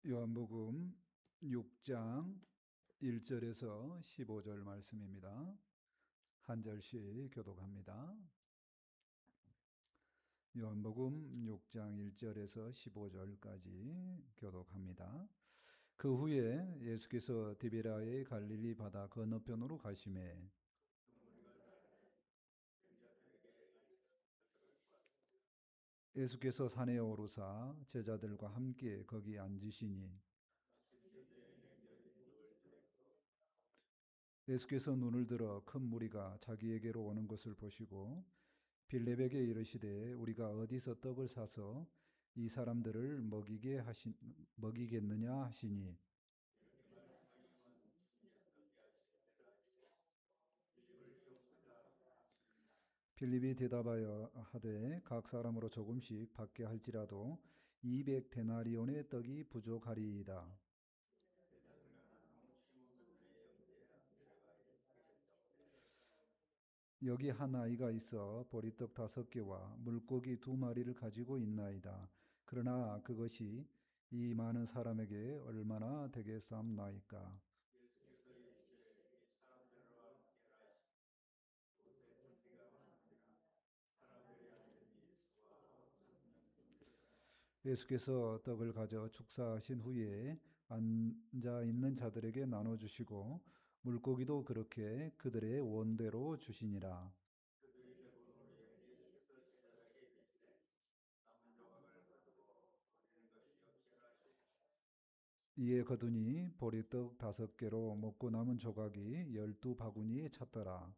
요한복음 6장 1절에서 15절 말씀입니다. 한 절씩 교독합니다. 요한복음 6장 1절에서 15절까지 교독합니다. 그 후에 예수께서 디베라의 갈릴리 바다 건너편으로 가시매 예수께서 산에 오르사 제자들과 함께 거기 앉으시니 예수께서 눈을 들어 큰 무리가 자기에게로 오는 것을 보시고 빌립에게 이르시되 우리가 어디서 떡을 사서 이 사람들을 먹이겠느냐 하시니 빌립이 대답하여 하되 각 사람으로 조금씩 받게 할지라도 200 데나리온의 떡이 부족하리이다. 여기 한 아이가 있어 보리떡 5개와 물고기 2마리를 가지고 있나이다. 그러나 그것이 이 많은 사람에게 얼마나 되겠사옵나이까. 예수께서 떡을 가져 축사하신 후에 앉아 있는 자들에게 나눠 주시고 물고기도 그렇게 그들의 원대로 주시니라. 이에 거두니 보리떡 5개로 먹고 남은 조각이 12바구니에 찼더라.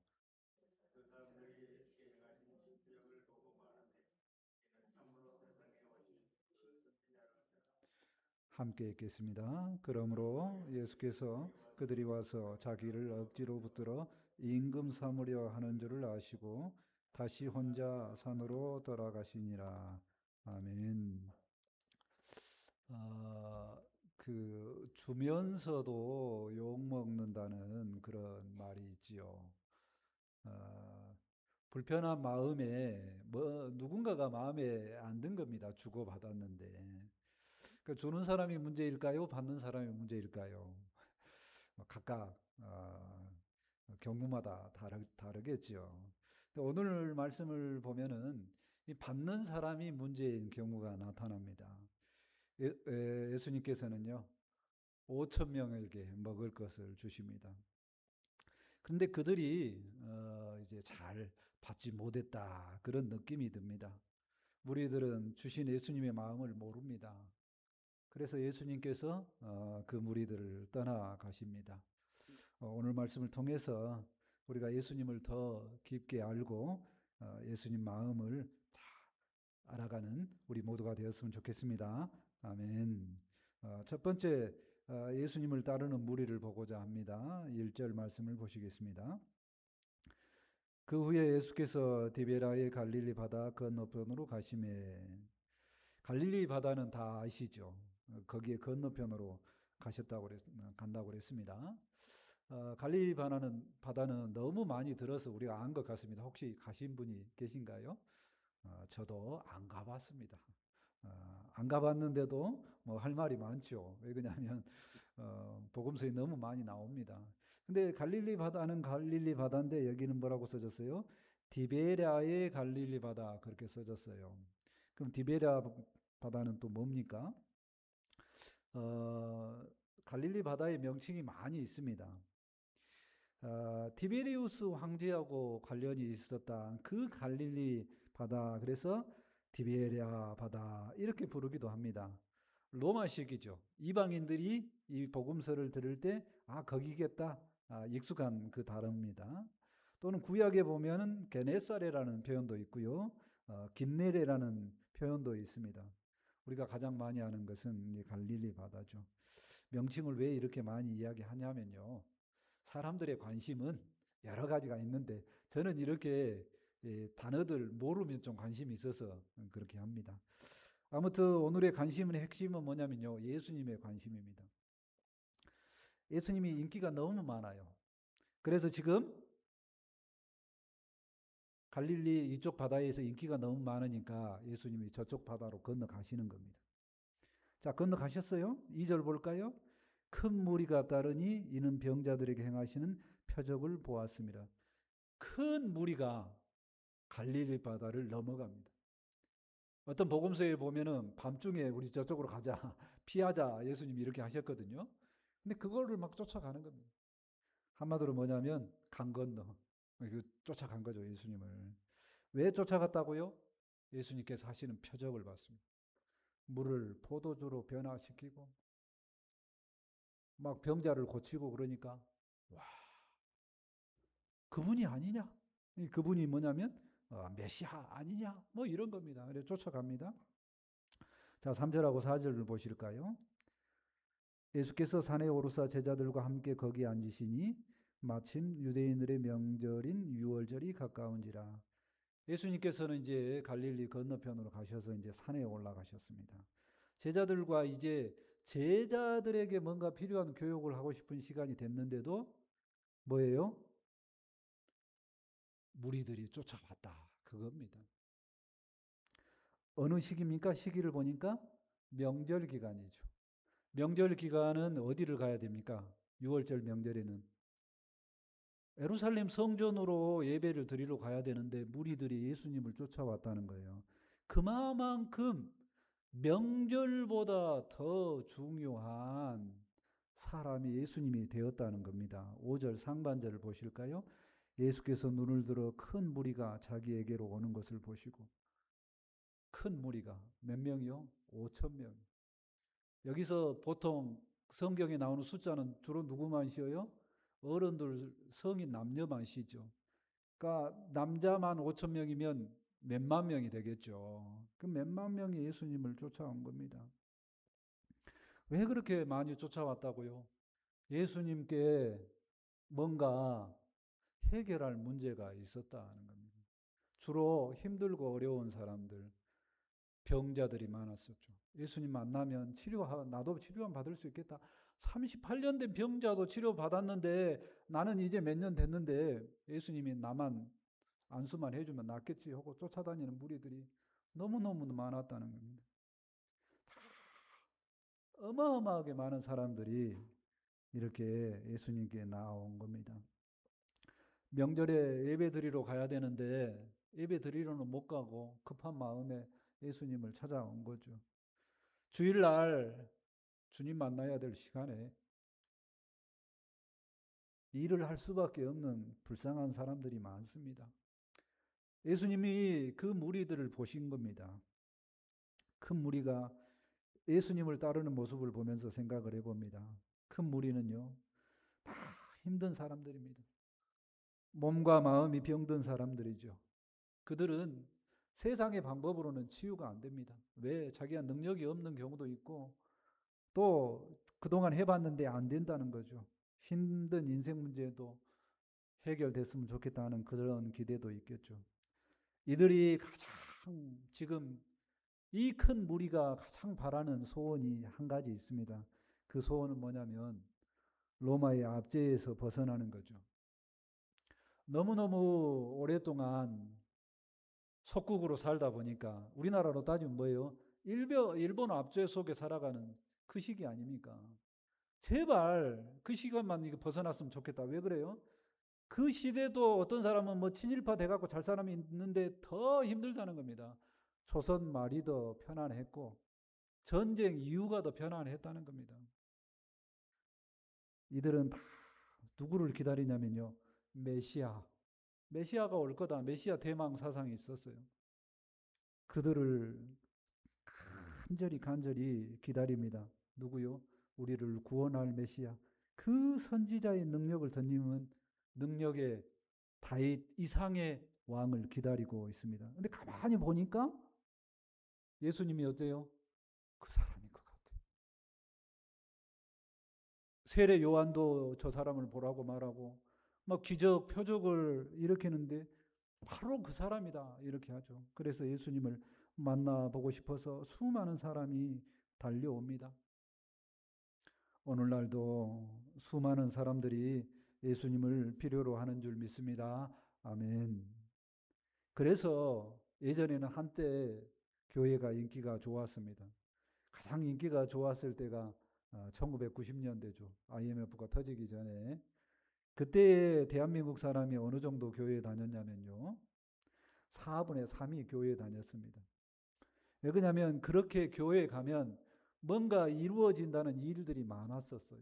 함께 읽겠습니다. 그러므로 예수께서 그들이 와서 자기를 억지로 붙들어 임금 삼으려 하는 줄을 아시고 다시 혼자 산으로 돌아가시니라. 아멘. 아, 주면서도 욕 먹는다는 그런 말이 있지요. 아, 불편한 마음에 누군가가 마음에 안 든 겁니다. 주고 받았는데. 그 주는 사람이 문제일까요? 받는 사람이 문제일까요? 각각 경우마다 다르겠죠. 오늘 말씀을 보면은 이 받는 사람이 문제인 경우가 나타납니다. 예수님께서는요, 5천 명에게 먹을 것을 주십니다. 그런데 그들이 이제 잘 받지 못했다 그런 느낌이 듭니다. 무리들은 주신 예수님의 마음을 모릅니다. 그래서 예수님께서 그 무리들을 떠나가십니다. 오늘 말씀을 통해서 우리가 예수님을 더 깊게 알고 예수님 마음을 잘 알아가는 우리 모두가 되었으면 좋겠습니다. 아멘. 첫 번째 예수님을 따르는 무리를 보고자 합니다. 1절 말씀을 보시겠습니다. 그 후에 예수께서 디베라의 갈릴리 바다 건너편으로 가시매 갈릴리 바다는 다 아시죠? 거기에 건너편으로 간다고 그랬습니다. 갈릴리 바다는 너무 많이 들어서 우리가 안 것 같습니다. 혹시 가신 분이 계신가요? 저도 안 가봤습니다. 안 가봤는데도 뭐 할 말이 많죠. 왜 그러냐면 복음서에 너무 많이 나옵니다. 근데 갈릴리 바다는 갈릴리 바다인데 여기는 뭐라고 써졌어요? 디베랴의 갈릴리 바다 그렇게 써졌어요. 그럼 디베랴 바다는 또 뭡니까? 어, 갈릴리 바다의 명칭이 많이 있습니다. 티베리우스 황제하고 관련이 있었다. 그 갈릴리 바다, 그래서 티베리아 바다 이렇게 부르기도 합니다. 로마식이죠. 이방인들이 이 복음서를 들을 때 거기겠다. 익숙한 그 단어입니다. 또는 구약에 보면은 게네사레라는 표현도 있고요. 긴네레라는 표현도 있습니다. 우리가 가장 많이 아는 것은 이 갈릴리 바다죠. 명칭을 왜 이렇게 많이 이야기하냐면요. 사람들의 관심은 여러 가지가 있는데 저는 이렇게 단어들 모르면 좀 관심이 있어서 그렇게 합니다. 아무튼 오늘의 관심의 핵심은 뭐냐면요. 예수님의 관심입니다. 예수님이 인기가 너무 많아요. 그래서 지금 갈릴리 이쪽 바다에서 인기가 너무 많으니까 예수님이 저쪽 바다로 건너가시는 겁니다. 자, 건너가셨어요? 2절 볼까요? 큰 무리가 따르니 이는 병자들에게 행하시는 표적을 보았습니다. 큰 무리가 갈릴리 바다를 넘어갑니다. 어떤 복음서에 보면은 밤중에 우리 저쪽으로 가자, 피하자, 예수님이 이렇게 하셨거든요. 근데 그거를 막 쫓아가는 겁니다. 한마디로 뭐냐면 강 건너 쫓아간 거죠, 예수님을. 왜 쫓아갔다고요? 예수님께서 하시는 표적을 봤습니다. 물을 포도주로 변화시키고 막 병자를 고치고 그러니까 와, 그분이 아니냐? 그분이 뭐냐면 메시아 아니냐? 뭐 이런 겁니다. 그래서 쫓아갑니다. 자, 3절하고 4절을 보실까요? 예수께서 산에 오르사 제자들과 함께 거기 앉으시니 마침 유대인들의 명절인 유월절이 가까운지라. 예수님께서는 이제 갈릴리 건너편으로 가셔서 이제 산에 올라가셨습니다. 제자들과 이제 제자들에게 뭔가 필요한 교육을 하고 싶은 시간이 됐는데도 뭐예요? 무리들이 쫓아왔다. 그겁니다. 어느 시기입니까? 시기를 보니까 명절 기간이죠. 명절 기간은 어디를 가야 됩니까? 6월절 명절에는 예루살렘 성전으로 예배를 드리러 가야 되는데 무리들이 예수님을 쫓아왔다는 거예요. 그만큼 명절보다 더 중요한 사람이 예수님이 되었다는 겁니다. 5절 상반절을 보실까요? 예수께서 눈을 들어 큰 무리가 자기에게로 오는 것을 보시고, 큰 무리가 몇 명이요? 5천 명. 여기서 보통 성경에 나오는 숫자는 주로 누구만 쉬어요? 어른들, 성인 남녀만 쉬죠. 그러니까 남자만 5천 명이면 몇만 명이 되겠죠. 그 몇만 명이 예수님을 쫓아온 겁니다. 왜 그렇게 많이 쫓아왔다고요? 예수님께 뭔가 해결할 문제가 있었다는 겁니다. 주로 힘들고 어려운 사람들, 병자들이 많았었죠. 예수님 만나면 나도 치료 받을 수 있겠다. 38년 된 병자도 치료 받았는데 나는 이제 몇 년 됐는데 예수님이 나만 안수만 해주면 낫겠지 하고 쫓아다니는 무리들이 너무너무 많았다는 겁니다. 어마어마하게 많은 사람들이 이렇게 예수님께 나온 겁니다. 명절에 예배 드리러 가야 되는데 예배 드리러는 못 가고 급한 마음에 예수님을 찾아온 거죠. 주일날 주님 만나야 될 시간에 일을 할 수밖에 없는 불쌍한 사람들이 많습니다. 예수님이 그 무리들을 보신 겁니다. 큰 무리가 예수님을 따르는 모습을 보면서 생각을 해봅니다. 큰 무리는요, 다 힘든 사람들입니다. 몸과 마음이 병든 사람들이죠. 그들은 세상의 방법으로는 치유가 안 됩니다. 왜? 자기가 능력이 없는 경우도 있고 또 그동안 해봤는데 안 된다는 거죠. 힘든 인생 문제도 해결됐으면 좋겠다는 그런 기대도 있겠죠. 이들이 가장 지금 이 큰 무리가 가장 바라는 소원이 한 가지 있습니다. 그 소원은 뭐냐면 로마의 압제에서 벗어나는 거죠. 너무너무 오랫동안 속국으로 살다 보니까 우리나라로 따지면 뭐예요? 일본 압제 속에 살아가는 그 시기 아닙니까? 제발 그 시간만 벗어났으면 좋겠다. 왜 그래요? 그 시대도 어떤 사람은 뭐 친일파 돼갖고 잘 사람이 있는데 더 힘들다는 겁니다. 조선 말이 더 편안했고 전쟁 이후가 더 편안했다는 겁니다. 이들은 다 누구를 기다리냐면요. 메시아. 메시아가 올 거다. 메시아 대망 사상이 있었어요. 그들을 간절히 기다립니다. 누구요? 우리를 구원할 메시아. 그 선지자의 능력을 덧입은 능력의 다윗 이상의 왕을 기다리고 있습니다. 근데 가만히 보니까 예수님이 어때요? 그 사람인 것 같아요. 세례 요한도 저 사람을 보라고 말하고 막 기적 표적을 일으키는데 바로 그 사람이다 이렇게 하죠. 그래서 예수님을 만나보고 싶어서 수많은 사람이 달려옵니다. 오늘날도 수많은 사람들이 예수님을 필요로 하는 줄 믿습니다. 아멘. 그래서 예전에는 한때 교회가 인기가 좋았습니다. 가장 인기가 좋았을 때가 1990년대죠. IMF가 터지기 전에. 그때 대한민국 사람이 어느 정도 교회에 다녔냐면요. 4분의 3이 교회에 다녔습니다. 왜 그러냐면 그렇게 교회에 가면 뭔가 이루어진다는 일들이 많았었어요.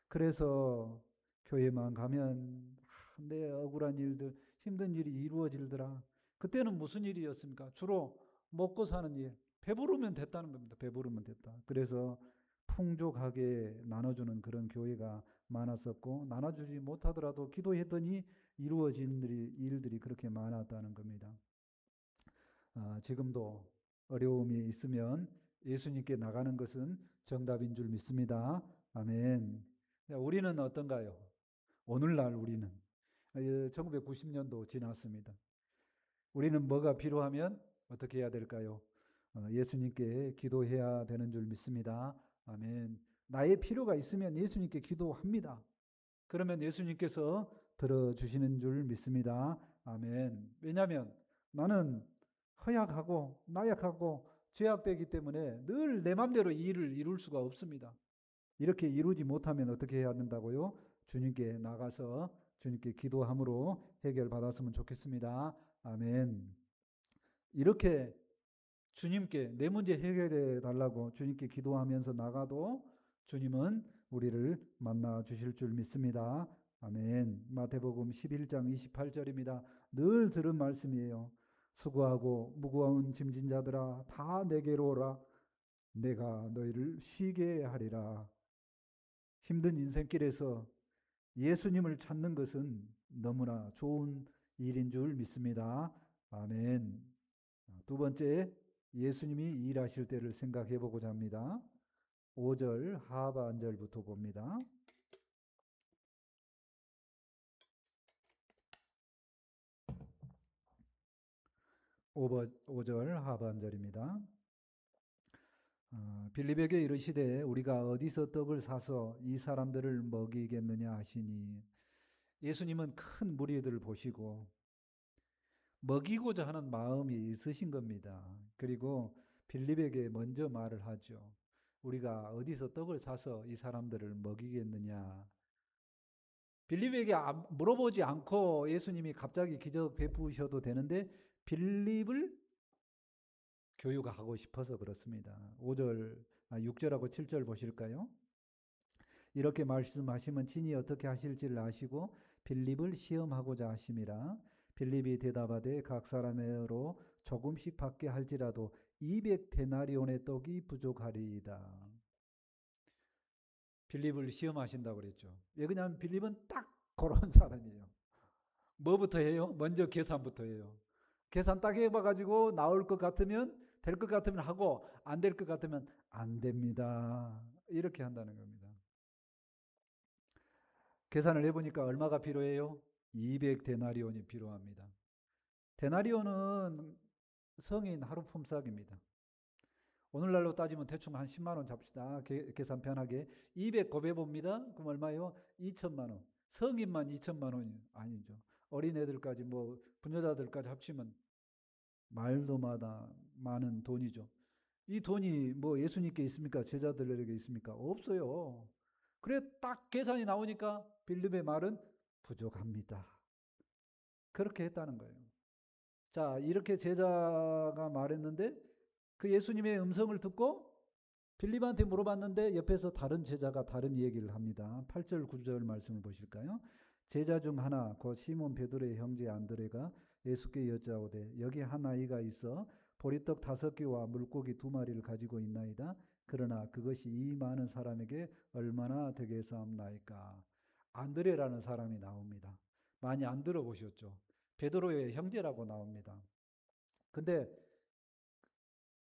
그래서 교회만 가면 내 억울한 일들, 힘든 일이 이루어질더라. 그때는 무슨 일이었습니까? 주로 먹고 사는 일, 배부르면 됐다는 겁니다. 배부르면 됐다. 그래서 풍족하게 나눠주는 그런 교회가 많았었고, 나눠주지 못하더라도 기도했더니 이루어진 일들이 그렇게 많았다는 겁니다. 지금도 어려움이 있으면 예수님께 나가는 것은 정답인 줄 믿습니다. 아멘. 우리는 어떤가요? 오늘날 우리는 1990년도 지났습니다. 우리는 뭐가 필요하면 어떻게 해야 될까요? 예수님께 기도해야 되는 줄 믿습니다. 아멘. 나의 필요가 있으면 예수님께 기도합니다. 그러면 예수님께서 들어주시는 줄 믿습니다. 아멘. 왜냐하면 나는 허약하고 나약하고 죄악되기 때문에 늘 내 맘대로 이 일을 이룰 수가 없습니다. 이렇게 이루지 못하면 어떻게 해야 된다고요? 주님께 나가서 주님께 기도함으로 해결받았으면 좋겠습니다. 아멘. 이렇게 주님께 내 문제 해결해 달라고 주님께 기도하면서 나가도 주님은 우리를 만나 주실 줄 믿습니다. 아멘. 마태복음 11장 28절입니다. 늘 들은 말씀이에요. 수고하고 무거운 짐진 자들아 다 내게로 오라. 내가 너희를 쉬게 하리라. 힘든 인생길에서 예수님을 찾는 것은 너무나 좋은 일인 줄 믿습니다. 아멘. 두 번째, 예수님이 일하실 때를 생각해 보고자 합니다. 5절 하반절부터 봅니다. 5절 하반절입니다. 빌립에게 이르시되 우리가 어디서 떡을 사서 이 사람들을 먹이겠느냐 하시니 예수님은 큰 무리들을 보시고 먹이고자 하는 마음이 있으신 겁니다. 그리고 빌립에게 먼저 말을 하죠. 우리가 어디서 떡을 사서 이 사람들을 먹이겠느냐. 빌립에게 물어보지 않고 예수님이 갑자기 기적 베푸셔도 되는데 빌립을 교육하고 싶어서 그렇습니다. 6절하고 7절 보실까요? 이렇게 말씀하시면 친히 어떻게 하실지를 아시고 빌립을 시험하고자 하심이라. 빌립이 대답하되 각 사람으로 조금씩 받게 할지라도 200데나리온의 떡이 부족하리이다. 빌립을 시험하신다고 그랬죠. 왜 그러냐면 빌립은 딱 그런 사람이에요. 뭐부터 해요? 먼저 계산부터 해요. 계산 딱 해봐가지고 나올 것 같으면 될 것 같으면 하고 안 될 것 같으면 안 됩니다. 이렇게 한다는 겁니다. 계산을 해보니까 얼마가 필요해요? 200데나리온이 필요합니다. 데나리온은 성인 하루 품삯입니다. 오늘날로 따지면 대충 한 10만 원 잡시다. 계산 편하게. 200 곱해봅니다. 그럼 얼마요? 2천만 원. 성인만 2천만 원이 아니죠. 어린애들까지 뭐 부녀자들까지 합치면 말도 마다 많은 돈이죠. 이 돈이 뭐 예수님께 있습니까? 제자들에게 있습니까? 없어요. 그래 딱 계산이 나오니까 빌립의 말은 부족합니다. 그렇게 했다는 거예요. 자, 이렇게 제자가 말했는데 그 예수님의 음성을 듣고 빌립한테 물어봤는데 옆에서 다른 제자가 다른 얘기를 합니다. 8절 9절 말씀을 보실까요? 제자 중 하나 곧 시몬 베드로의 형제 안드레가 예수께 여짜오되 여기 한 아이가 있어 보리떡 5개와 물고기 2마리를 가지고 있나이다. 그러나 그것이 이 많은 사람에게 얼마나 되겠사옵나이까. 안드레라는 사람이 나옵니다. 많이 안 들어보셨죠? 베드로의 형제라고 나옵니다. 근데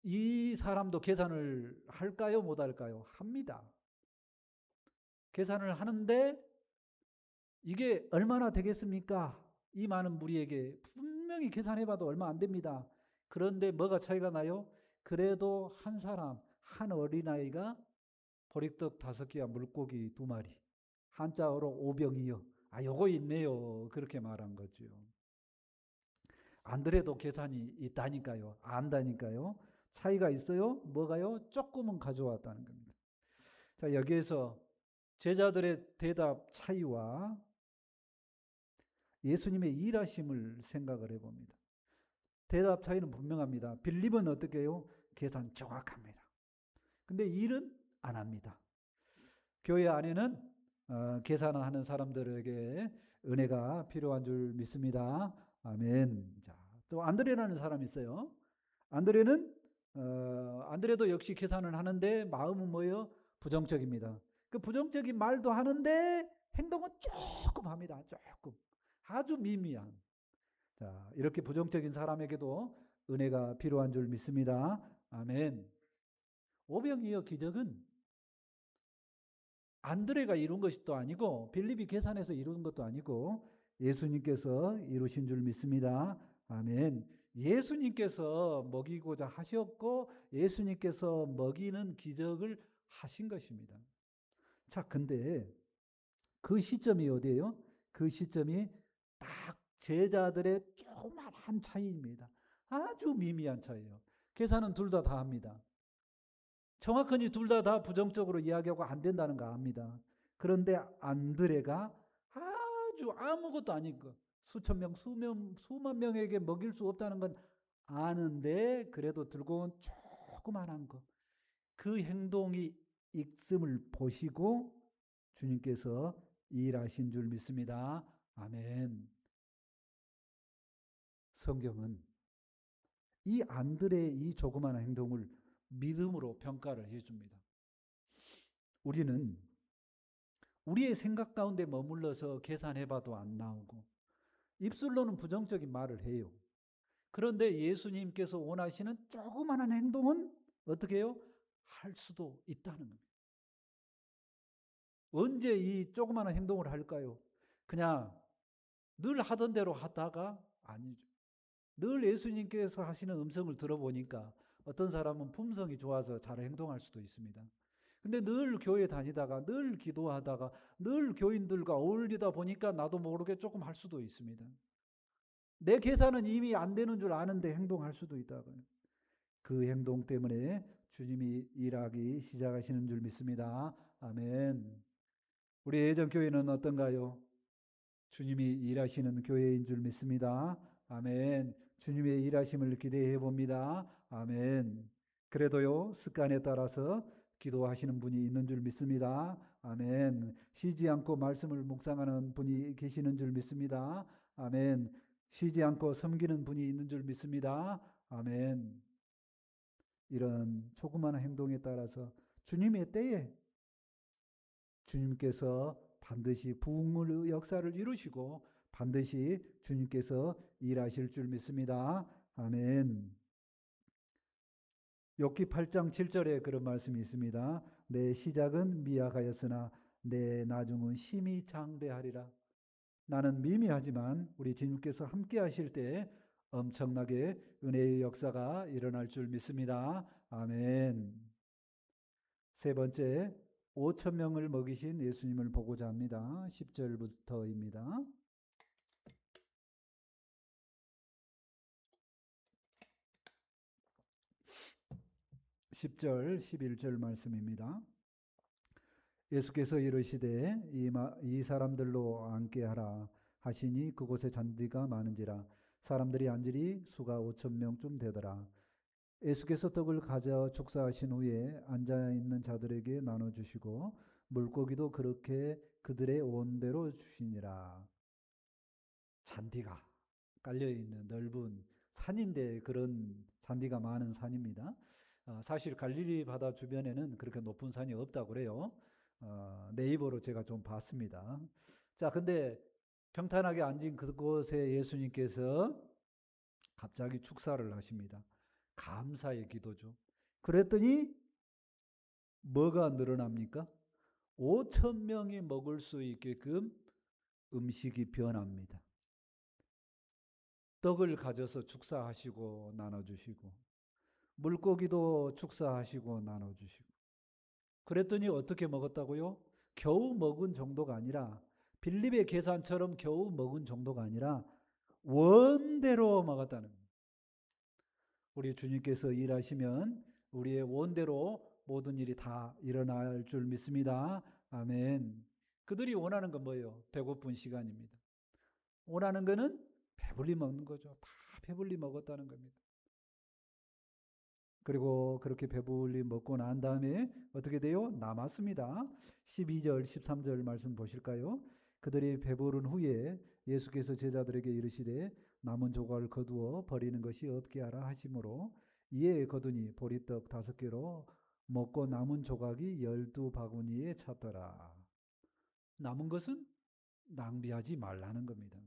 이 사람도 계산을 할까요? 못 할까요? 합니다. 계산을 하는데 이게 얼마나 되겠습니까? 이 많은 무리에게 분명히 계산해봐도 얼마 안 됩니다. 그런데 뭐가 차이가 나요? 그래도 한 사람, 한 어린아이가 보리떡 5개와 물고기 2마리, 한자어로 오병이요. 요거 있네요. 그렇게 말한 거죠. 안 그래도 계산이 있다니까요. 안다니까요. 차이가 있어요. 뭐가요? 조금은 가져왔다는 겁니다. 자, 여기에서 제자들의 대답 차이와 예수님의 일하심을 생각을 해봅니다. 대답 차이는 분명합니다. 빌립은 어떻게 해요? 계산 정확합니다. 근데 일은 안 합니다. 교회 안에는 계산을 하는 사람들에게 은혜가 필요한 줄 믿습니다. 아멘. 자, 또 안드레라는 사람이 있어요. 안드레는 안드레도 역시 계산을 하는데 마음은 뭐예요? 부정적입니다. 그 부정적인 말도 하는데 행동은 조금 합니다. 조금. 아주 미미한. 자, 이렇게 부정적인 사람에게도 은혜가 필요한 줄 믿습니다. 아멘. 오병이어 기적은 안드레가 이룬 것이 또 아니고 빌립이 계산해서 이룬 것도 아니고 예수님께서 이루신 줄 믿습니다. 아멘. 예수님께서 먹이고자 하셨고 예수님께서 먹이는 기적을 하신 것입니다. 자, 근데 그 시점이 어디예요? 그 시점이 딱 제자들의 조그만한 차이입니다. 아주 미미한 차이예요. 계산은 둘 다 합니다. 정확하니 둘 다 부정적으로 이야기하고 안 된다는 거 압니다. 그런데 안드레가 아주 아무것도 아닌 거, 수천 명, 수만 명에게 먹일 수 없다는 건 아는데 그래도 들고 온 조그만한 거, 그 행동이 있음을 보시고 주님께서 일하신 줄 믿습니다. 아멘. 성경은 이 안드레의 이 조그마한 행동을 믿음으로 평가를 해줍니다. 우리는 우리의 생각 가운데 머물러서 계산해봐도 안 나오고 입술로는 부정적인 말을 해요. 그런데 예수님께서 원하시는 조그마한 행동은 어떻게 해요? 할 수도 있다는 겁니다. 언제 이 조그마한 행동을 할까요? 그냥 늘 하던 대로 하다가 아니죠. 늘 예수님께서 하시는 음성을 들어보니까 어떤 사람은 품성이 좋아서 잘 행동할 수도 있습니다. 근데 늘 교회 다니다가 늘 기도하다가 늘 교인들과 어울리다 보니까 나도 모르게 조금 할 수도 있습니다. 내 계산은 이미 안 되는 줄 아는데 행동할 수도 있다고요. 그 행동 때문에 주님이 일하기 시작하시는 줄 믿습니다. 아멘. 우리 예전교회는 어떤가요? 주님이 일하시는 교회인 줄 믿습니다. 아멘. 주님의 일하심을 기대해 봅니다. 아멘. 그래도요, 습관에 따라서 기도하시는 분이 있는 줄 믿습니다. 아멘. 쉬지 않고 말씀을 묵상하는 분이 계시는 줄 믿습니다. 아멘. 쉬지 않고 섬기는 분이 있는 줄 믿습니다. 아멘. 이런 조그마한 행동에 따라서 주님의 때에 주님께서 반드시 부흥의 역사를 이루시고 반드시 주님께서 일하실 줄 믿습니다. 아멘. 욥기 8장 7절에 그런 말씀이 있습니다. 내 시작은 미약하였으나 내 나중은 심히 장대하리라. 나는 미미하지만 우리 주님께서 함께 하실 때 엄청나게 은혜의 역사가 일어날 줄 믿습니다. 아멘. 세 번째, 5천 명을 먹이신 예수님을 보고자 합니다. 10절부터입니다. 10절, 11절 말씀입니다. 예수께서 이르시되 이 사람들로 앉게 하라 하시니 그곳에 잔디가 많은지라 사람들이 앉으리 수가 5천 명쯤 되더라. 예수께서 떡을 가져 축사하신 후에 앉아있는 자들에게 나눠주시고 물고기도 그렇게 그들의 온대로 주시니라. 잔디가 깔려있는 넓은 산인데 그런 잔디가 많은 산입니다. 사실 갈릴리 바다 주변에는 그렇게 높은 산이 없다고 그래요. 네이버로 제가 좀 봤습니다. 자, 근데 평탄하게 앉은 그곳에 예수님께서 갑자기 축사를 하십니다. 감사의 기도죠. 그랬더니 뭐가 늘어납니까? 5천 명이 먹을 수 있게끔 음식이 변합니다. 떡을 가져서 축사하시고 나눠주시고 물고기도 축사하시고 나눠주시고 그랬더니 어떻게 먹었다고요? 겨우 먹은 정도가 아니라 빌립의 계산처럼 겨우 먹은 정도가 아니라 원대로 먹었다는 거예요. 우리 주님께서 일하시면 우리의 원대로 모든 일이 다 일어날 줄 믿습니다. 아멘. 그들이 원하는 건 뭐예요? 배고픈 시간입니다. 원하는 거는 배불리 먹는 거죠. 다 배불리 먹었다는 겁니다. 그리고 그렇게 배불리 먹고 난 다음에 어떻게 돼요? 남았습니다. 12절, 13절 말씀 보실까요? 그들이 배부른 후에 예수께서 제자들에게 이르시되 남은 조각을 거두어 버리는 것이 없게 하라 하시므로 이에 거두니 보리떡 5개로 먹고 남은 조각이 12바구니에 찼더라. 남은 것은 낭비하지 말라는 겁니다.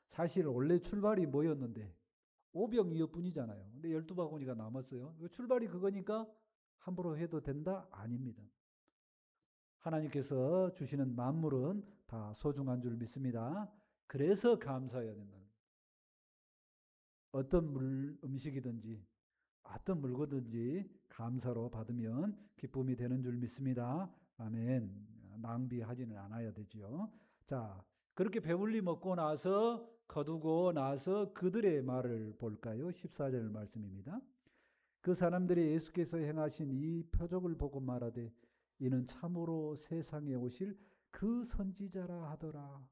사실 원래 출발이 뭐였는데 5병이어뿐이잖아요. 근데 12바구니가 남았어요. 출발이 그거니까 함부로 해도 된다? 아닙니다. 하나님께서 주시는 만물은 다 소중한 줄 믿습니다. 그래서 감사해야 된다. 어떤 음식이든지 어떤 물건든지 감사로 받으면 기쁨이 되는 줄 믿습니다. 아멘. 낭비하지는 않아야 되지요. 자, 그렇게 배불리 먹고 나서 거두고 나서 그들의 말을 볼까요? 14절 말씀입니다. 그 사람들이 예수께서 행하신 이 표적을 보고 말하되 이는 참으로 세상에 오실 그 선지자라 하더라.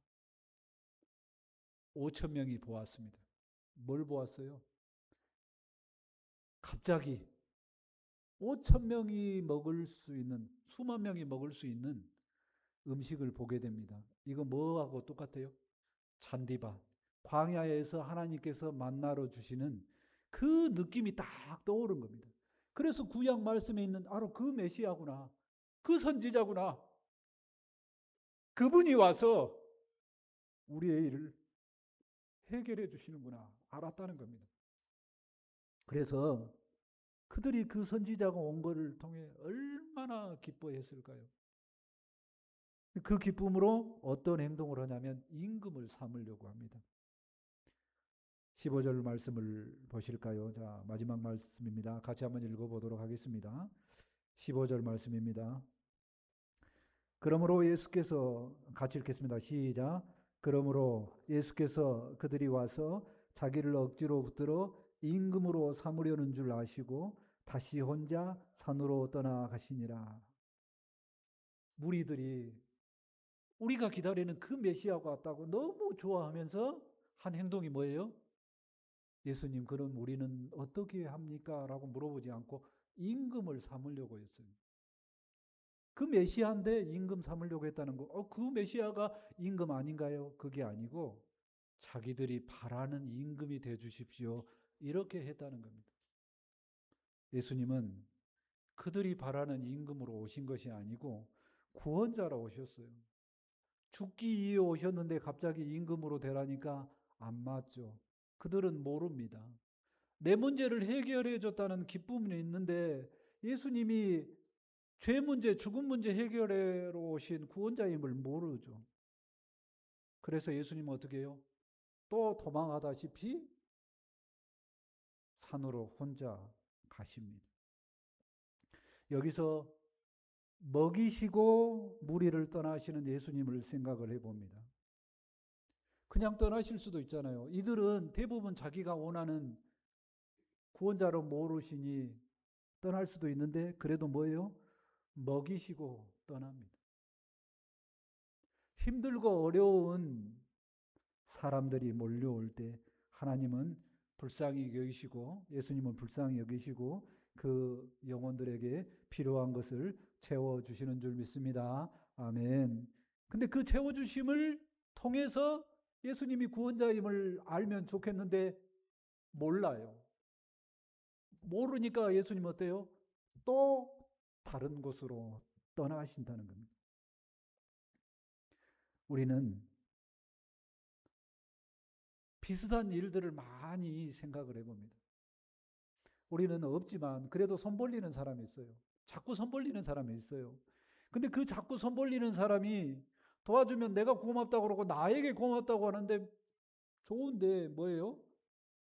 5천 명이 보았습니다. 뭘 보았어요? 갑자기 5천 명이 먹을 수 있는, 수만 명이 먹을 수 있는 음식을 보게 됩니다. 이거 뭐하고 똑같아요? 잔디밭. 광야에서 하나님께서 만나러 주시는 그 느낌이 딱 떠오른 겁니다. 그래서 구약 말씀에 있는 바로 그 메시아구나. 그 선지자구나. 그분이 와서 우리의 일을 해결해 주시는구나. 알았다는 겁니다. 그래서 그들이 그 선지자가 온 것을 통해 얼마나 기뻐했을까요? 그 기쁨으로 어떤 행동을 하냐면 임금을 삼으려고 합니다. 15절 말씀을 보실까요? 자, 마지막 말씀입니다. 같이 한번 읽어보도록 하겠습니다. 15절 말씀입니다. 그러므로 예수께서 같이 읽겠습니다. 시작. 그러므로 예수께서 그들이 와서 자기를 억지로 붙들어 임금으로 삼으려는 줄 아시고 다시 혼자 산으로 떠나가시니라. 무리들이 우리가 기다리는 그 메시아가 왔다고 너무 좋아하면서 한 행동이 뭐예요? 예수님, 그럼 우리는 어떻게 합니까? 라고 물어보지 않고 임금을 삼으려고 했어요. 그 메시아인데 임금 삼으려고 했다는 거. 그 메시아가 임금 아닌가요? 그게 아니고 자기들이 바라는 임금이 돼 주십시오. 이렇게 했다는 겁니다. 예수님은 그들이 바라는 임금으로 오신 것이 아니고 구원자로 오셨어요. 죽기 위해 오셨는데 갑자기 임금으로 되라니까 안 맞죠. 그들은 모릅니다. 내 문제를 해결해 줬다는 기쁨이 있는데 예수님이 죄 문제, 죽음 문제 해결하러 오신 구원자임을 모르죠. 그래서 예수님은 어떻게 해요? 또 도망하다시피 산으로 혼자 가십니다. 여기서 먹이시고 무리를 떠나시는 예수님을 생각을 해봅니다. 그냥 떠나실 수도 있잖아요. 이들은 대부분 자기가 원하는 구원자로 모르시니 떠날 수도 있는데 그래도 뭐예요? 먹이시고 떠납니다. 힘들고 어려운 사람들이 몰려올 때 하나님은 불쌍히 여기시고 예수님은 불쌍히 여기시고 그 영혼들에게 필요한 것을 채워주시는 줄 믿습니다. 아멘. 근데 그 채워주심을 통해서 예수님이 구원자임을 알면 좋겠는데 몰라요. 모르니까 예수님 어때요? 또 다른 곳으로 떠나신다는 겁니다. 우리는 비슷한 일들을 많이 생각을 해봅니다. 우리는 없지만 그래도 손 벌리는 사람이 있어요. 자꾸 손 벌리는 사람이 있어요. 근데 그 자꾸 손 벌리는 사람이 도와주면 내가 고맙다고 그러고 나에게 고맙다고 하는데 좋은데 뭐예요?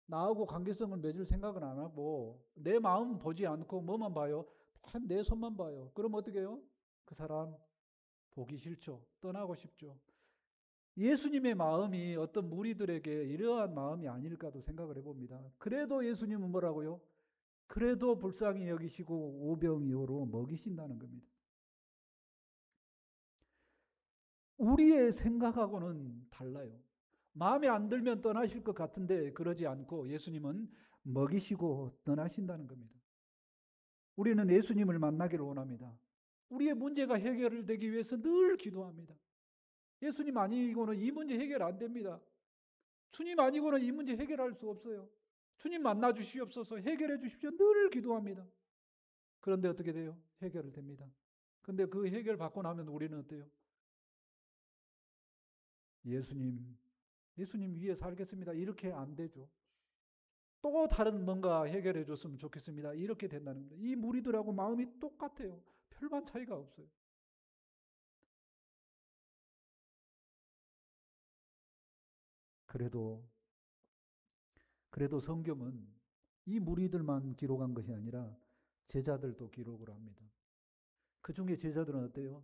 나하고 관계성을 맺을 생각은 안 하고 내 마음 보지 않고 뭐만 봐요? 내 손만 봐요. 그럼 어떻게 해요? 그 사람 보기 싫죠. 떠나고 싶죠. 예수님의 마음이 어떤 무리들에게 이러한 마음이 아닐까도 생각을 해봅니다. 그래도 예수님은 뭐라고요? 그래도 불쌍히 여기시고 오병이어로 먹이신다는 겁니다. 우리의 생각하고는 달라요. 마음에 안 들면 떠나실 것 같은데 그러지 않고 예수님은 먹이시고 떠나신다는 겁니다. 우리는 예수님을 만나기를 원합니다. 우리의 문제가 해결되기 위해서 늘 기도합니다. 예수님 아니고는 이 문제 해결 안 됩니다. 주님 아니고는 이 문제 해결할 수 없어요. 주님 만나 주시옵소서, 해결해 주십시오. 늘 기도합니다. 그런데 어떻게 돼요? 해결을 됩니다. 근데 그 해결 받고 나면 우리는 어때요? 예수님, 예수님 위에 살겠습니다. 이렇게 안 되죠. 또 다른 뭔가 해결해 줬으면 좋겠습니다. 이렇게 된다는 겁니다. 이 무리들하고 마음이 똑같아요. 별반 차이가 없어요. 그래도 성경은 이 무리들만 기록한 것이 아니라 제자들도 기록을 합니다. 그 중에 제자들은 어때요?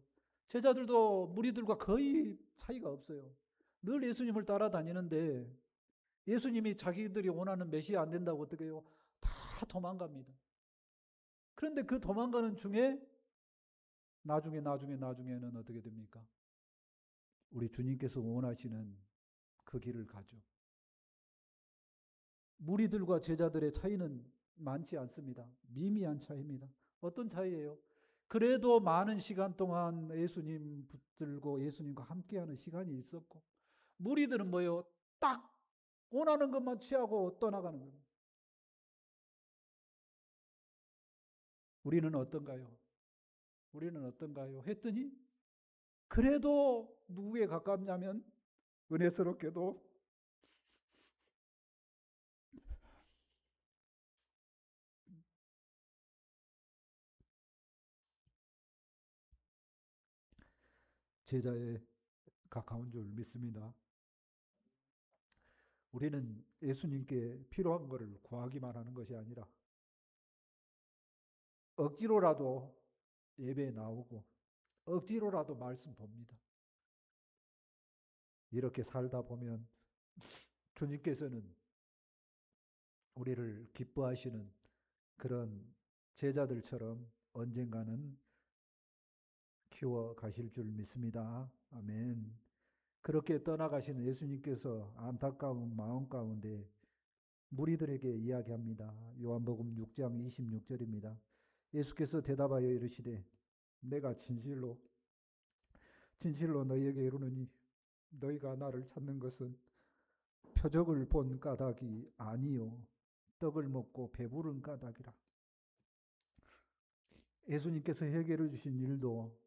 제자들도 무리들과 거의 차이가 없어요. 늘 예수님을 따라다니는데 예수님이 자기들이 원하는 메시아 안 된다고 어떻게 해요? 다 도망갑니다. 그런데 그 도망가는 중에 나중에는 어떻게 됩니까? 우리 주님께서 원하시는 그 길을 가죠. 무리들과 제자들의 차이는 많지 않습니다. 미미한 차이입니다. 어떤 차이예요? 그래도 많은 시간 동안 예수님 붙들고 예수님과 함께하는 시간이 있었고, 무리들은 뭐예요? 딱 원하는 것만 취하고 떠나가는 겁니다. 우리는 어떤가요? 우리는 어떤가요? 했더니 그래도 누구에 가깝냐면 은혜스럽게도 제자에 가까운 줄 믿습니다. 우리는 예수님께 필요한 것을 구하기만 하는 것이 아니라 억지로라도 예배에 나오고 억지로라도 말씀 봅니다. 이렇게 살다 보면 주님께서는 우리를 기뻐하시는 그런 제자들처럼 언젠가는 키워 가실 줄 믿습니다. 아멘. 그렇게 떠나가신 예수님께서 안타까운 마음 가운데 무리들에게 이야기합니다. 요한복음 6장 26절입니다. 예수께서 대답하여 이르시되 내가 진실로 너희에게 이르노니 너희가 나를 찾는 것은 표적을 본 까닭이 아니요 떡을 먹고 배부른 까닭이라. 예수님께서 해결해 주신 일도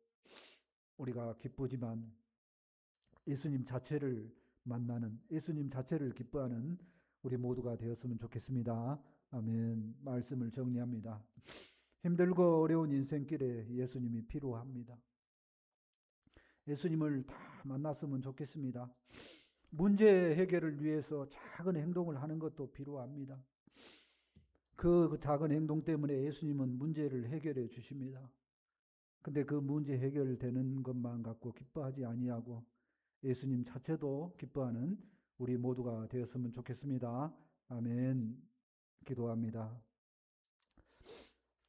우리가 기쁘지만 예수님 자체를 만나는, 예수님 자체를 기뻐하는 우리 모두가 되었으면 좋겠습니다. 아멘. 말씀을 정리합니다. 힘들고 어려운 인생길에 예수님이 필요합니다. 예수님을 다 만났으면 좋겠습니다. 문제 해결을 위해서 작은 행동을 하는 것도 필요합니다. 그 작은 행동 때문에 예수님은 문제를 해결해 주십니다. 근데 그 문제 해결되는 것만 갖고 기뻐하지 아니하고 예수님 자체도 기뻐하는 우리 모두가 되었으면 좋겠습니다. 아멘. 기도합니다.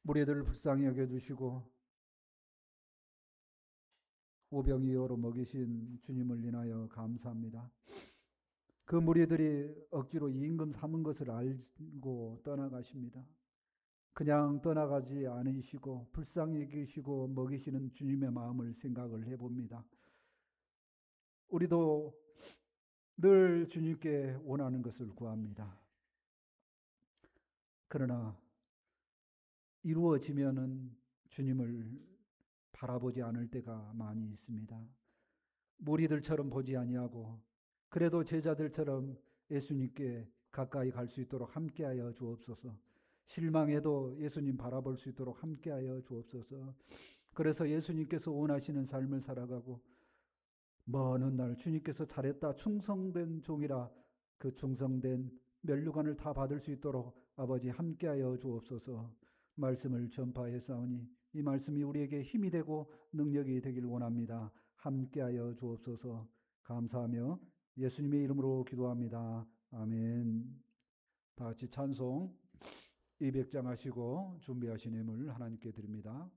무리들을 불쌍히 여겨주시고 오병이어로 먹이신 주님을 인하여 감사합니다. 그 무리들이 억지로 임금 삼은 것을 알고 떠나가십니다. 그냥 떠나가지 않으시고 불쌍히 여기시고 먹이시는 주님의 마음을 생각을 해봅니다. 우리도 늘 주님께 원하는 것을 구합니다. 그러나 이루어지면은 주님을 바라보지 않을 때가 많이 있습니다. 무리들처럼 보지 아니하고 그래도 제자들처럼 예수님께 가까이 갈 수 있도록 함께하여 주옵소서. 실망해도 예수님 바라볼 수 있도록 함께하여 주옵소서. 그래서 예수님께서 원하시는 삶을 살아가고 먼 훗날 주님께서 잘했다 충성된 종이라 그 충성된 면류관을 다 받을 수 있도록 아버지 함께하여 주옵소서. 말씀을 전파했사오니 이 말씀이 우리에게 힘이 되고 능력이 되길 원합니다. 함께하여 주옵소서. 감사하며 예수님의 이름으로 기도합니다. 아멘. 다 같이 찬송 200장 하시고 준비하신 예물 하나님께 드립니다.